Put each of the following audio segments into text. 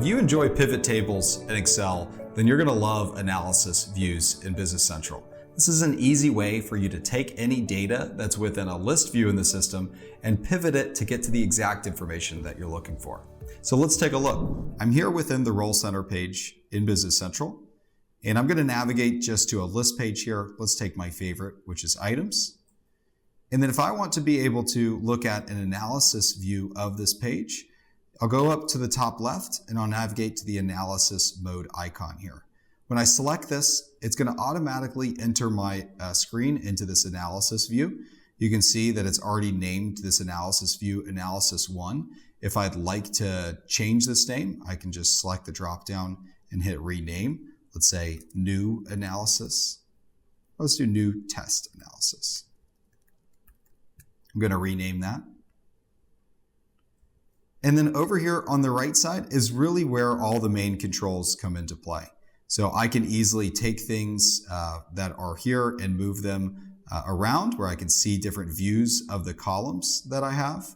If you enjoy pivot tables in Excel, then you're gonna love analysis views in Business Central. This is an easy way for you to take any data that's within a list view in the system and pivot it to get to the exact information that you're looking for. So let's take a look. I'm here within the Role Center page in Business Central, and I'm gonna navigate just to a list page here. Let's take my favorite, which is items. And then if I want to be able to look at an analysis view of this page, I'll go up to the top left and I'll navigate to the analysis mode icon here. When I select this, it's going to automatically enter my screen into this analysis view. You can see that it's already named this analysis view Analysis 1. If I'd like to change this name, I can just select the drop down and hit rename. Let's say New Analysis. Let's do New Test Analysis. I'm going to rename that. And then over here on the right side is really where all the main controls come into play. So I can easily take things that are here and move them around where I can see different views of the columns that I have.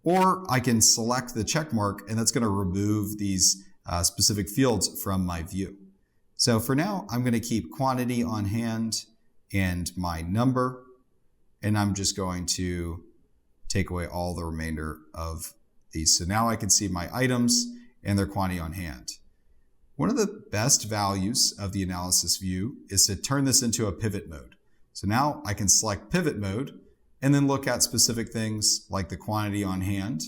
Or I can select the check mark and that's going to remove these specific fields from my view. So for now, I'm going to keep quantity on hand and my number, and I'm just going to take away all the remainder of these. So now I can see my items and their quantity on hand. One of the best values of the analysis view is to turn this into a pivot mode. So now I can select pivot mode and then look at specific things like the quantity on hand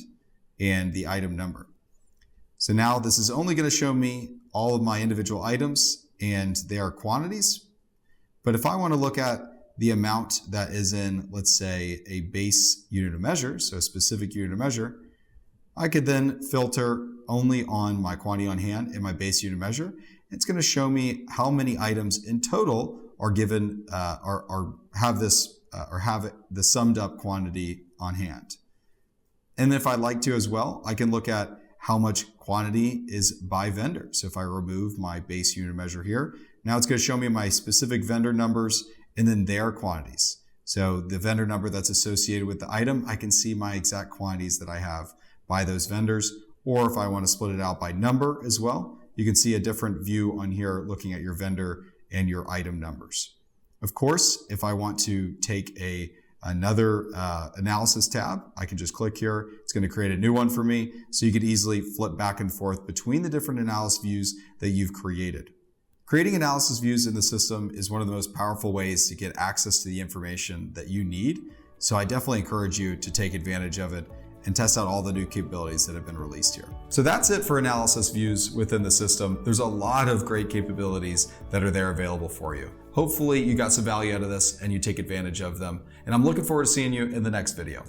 and the item number. So now this is only going to show me all of my individual items and their quantities. But if I want to look at the amount that is in, let's say, a base unit of measure, so a specific unit of measure, I could then filter only on my quantity on hand and my base unit measure. It's going to show me how many items in total are given have the summed up quantity on hand. And if I'd like to as well, I can look at how much quantity is by vendor. So if I remove my base unit measure here, now it's going to show me my specific vendor numbers and then their quantities. So the vendor number that's associated with the item, I can see my exact quantities that I have by those vendors. Or if I want to split it out by number as well, you can see a different view on here looking at your vendor and your item numbers. Of course, if I want to take another analysis tab, I can just click here. It's going to create a new one for me. So you could easily flip back and forth between the different analysis views that you've created. Creating analysis views in the system is one of the most powerful ways to get access to the information that you need. So I definitely encourage you to take advantage of it and test out all the new capabilities that have been released here. So that's it for analysis views within the system. There's a lot of great capabilities that are there available for you. Hopefully you got some value out of this and you take advantage of them. And I'm looking forward to seeing you in the next video.